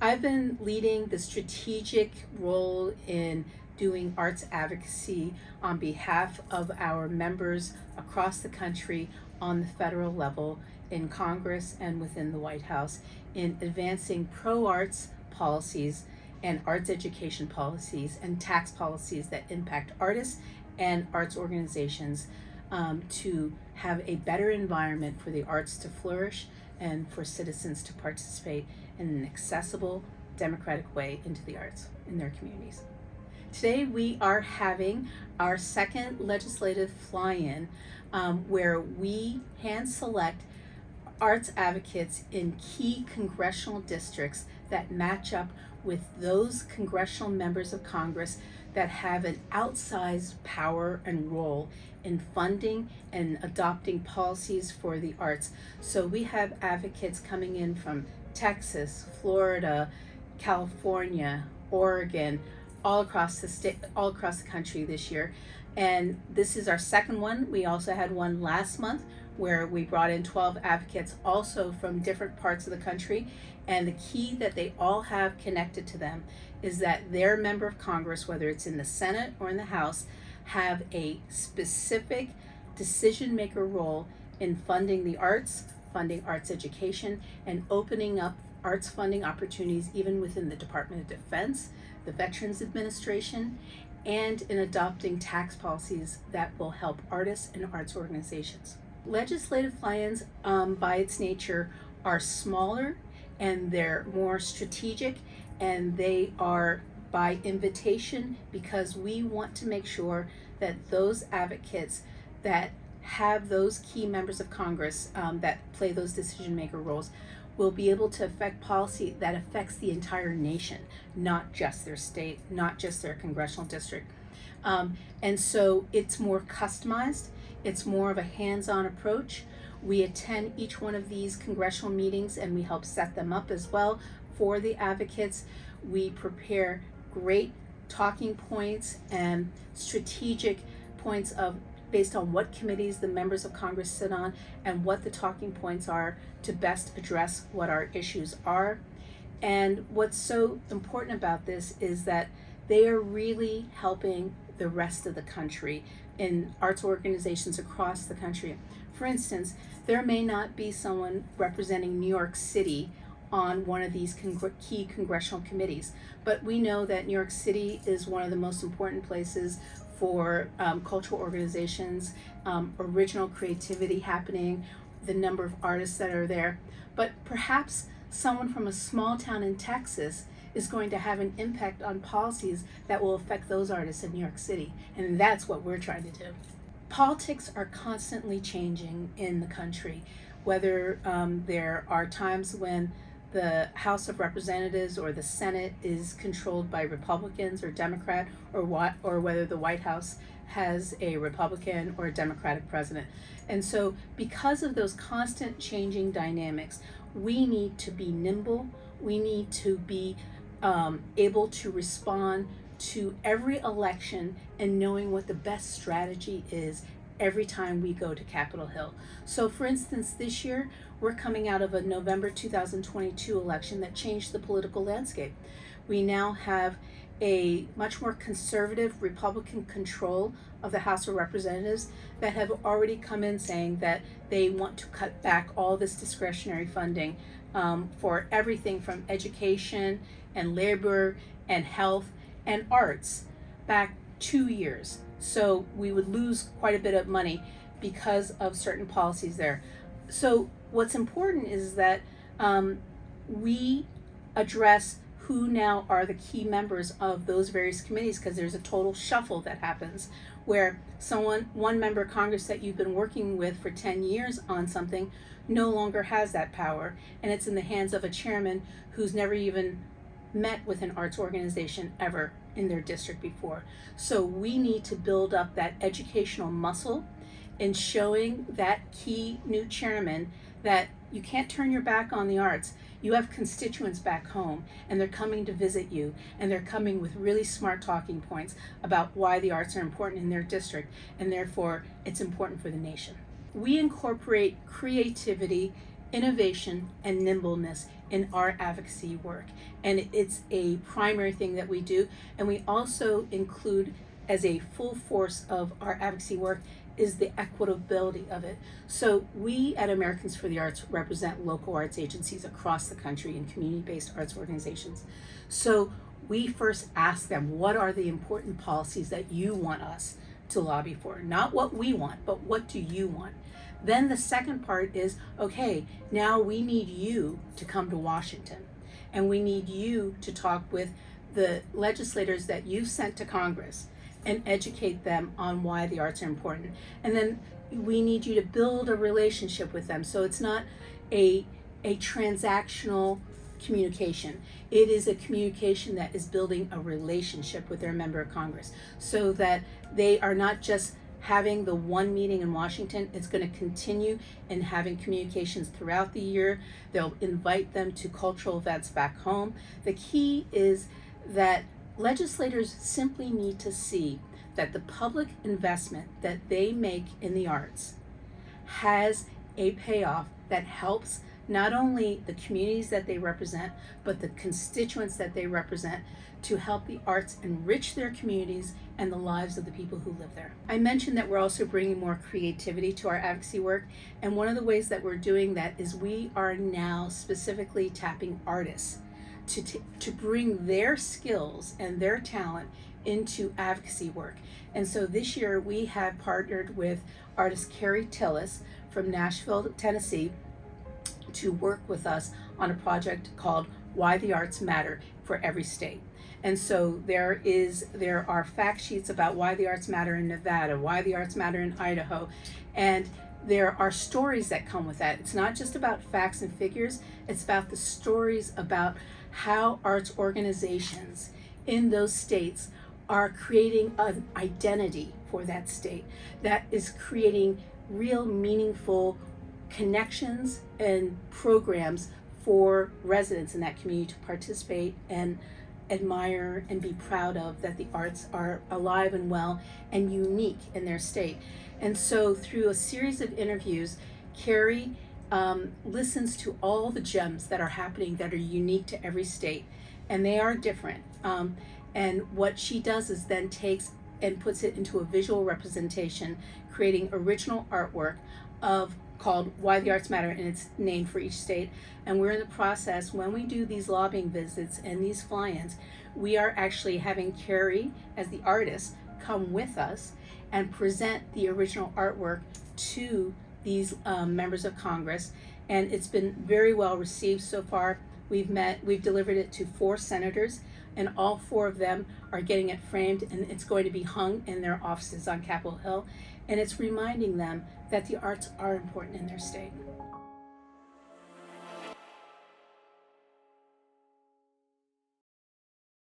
I've been leading the strategic role in doing arts advocacy on behalf of our members across the country on the federal level, in Congress and within the White House, in advancing pro-arts policies and arts education policies and tax policies that impact artists and arts organizations, to have a better environment for the arts to flourish and for citizens to participate in an accessible, democratic way into the arts in their communities. Today we are having our second legislative fly-in, where we hand select arts advocates in key congressional districts that match up with those congressional members of Congress that have an outsized power and role in funding and adopting policies for the arts. So we have advocates coming in from Texas, Florida, California, Oregon, all across the state, all across the country this year. And this is our second one. We also had one last month where we brought in 12 advocates also from different parts of the country. And the key that they all have connected to them is that their member of Congress, whether it's in the Senate or in the House, have a specific decision maker role in funding the arts, funding arts education, and opening up arts funding opportunities even within the Department of Defense, the Veterans Administration, and in adopting tax policies that will help artists and arts organizations. Legislative fly-ins, by its nature, are smaller and they're more strategic, and they are by invitation because we want to make sure that those advocates that have those key members of Congress that play those decision maker roles will be able to affect policy that affects the entire nation, not just their state, not just their congressional district. And so it's more customized, it's more of a hands-on approach. We attend each one of these congressional meetings and we help set them up as well for the advocates. We prepare great talking points and strategic points based on what committees the members of Congress sit on and what the talking points are to best address what our issues are. And what's so important about this is that they are really helping the rest of the country in arts organizations across the country. For instance, there may not be someone representing New York City on one of these key congressional committees, but we know that New York City is one of the most important places for cultural organizations, original creativity happening, the number of artists that are there. But perhaps someone from a small town in Texas is going to have an impact on policies that will affect those artists in New York City. And that's what we're trying to do. Politics are constantly changing in the country, whether there are times when the House of Representatives or the Senate is controlled by Republicans or Democrat, or whether the White House has a Republican or a Democratic president. And so because of those constant changing dynamics, we need to be nimble. We need to be able to respond to every election and knowing what the best strategy is every time we go to Capitol Hill. So for instance, this year, we're coming out of a November 2022 election that changed the political landscape. We now have a much more conservative Republican control of the House of Representatives that have already come in saying that they want to cut back all this discretionary funding for everything from education and labor and health and arts back 2 years. So we would lose quite a bit of money because of certain policies there. So what's important is that we address who now are the key members of those various committees, because there's a total shuffle that happens where one member of Congress that you've been working with for 10 years on something no longer has that power, and it's in the hands of a chairman who's never even met with an arts organization ever in their district before. So we need to build up that educational muscle in showing that key new chairman that you can't turn your back on the arts. You have constituents back home and they're coming to visit you, and they're coming with really smart talking points about why the arts are important in their district, and therefore it's important for the nation. We incorporate creativity innovation and nimbleness in our advocacy work. And it's a primary thing that we do. And we also include, as a full force of our advocacy work, is the equitability of it. So we at Americans for the Arts represent local arts agencies across the country and community-based arts organizations. So we first ask them, what are the important policies that you want us to lobby for? Not what we want, but what do you want? Then the second part is, okay, now we need you to come to Washington, and we need you to talk with the legislators that you've sent to Congress and educate them on why the arts are important. And then we need you to build a relationship with them. So it's not a transactional communication. It is a communication that is building a relationship with their member of Congress, so that they are not just having the one meeting in Washington. It's going to continue in having communications throughout the year. They'll invite them to cultural events back home. The key is that legislators simply need to see that the public investment that they make in the arts has a payoff that helps not only the communities that they represent, but the constituents that they represent, to help the arts enrich their communities and the lives of the people who live there. I mentioned that we're also bringing more creativity to our advocacy work, and one of the ways that we're doing that is we are now specifically tapping artists to bring their skills and their talent into advocacy work. And so this year we have partnered with artist Carrie Tillis from Nashville, Tennessee, to work with us on a project called Why the Arts Matter for every state. And so there are fact sheets about why the arts matter in Nevada, why the arts matter in Idaho, and there are stories that come with that. It's not just about facts and figures, it's about the stories about how arts organizations in those states are creating an identity for that state that is creating real meaningful connections and programs for residents in that community to participate and admire and be proud of, that the arts are alive and well and unique in their state. And so through a series of interviews, Carrie listens to all the gems that are happening that are unique to every state, and they are different. And what she does is then takes and puts it into a visual representation, creating original artwork called Why the Arts Matter, and it's named for each state. And we're in the process, when we do these lobbying visits and these fly-ins, we are actually having Carrie, as the artist, come with us and present the original artwork to these members of Congress. And it's been very well received so far. We've delivered it to 4 senators, and all 4 of them are getting it framed, and it's going to be hung in their offices on Capitol Hill. And it's reminding them that the arts are important in their state.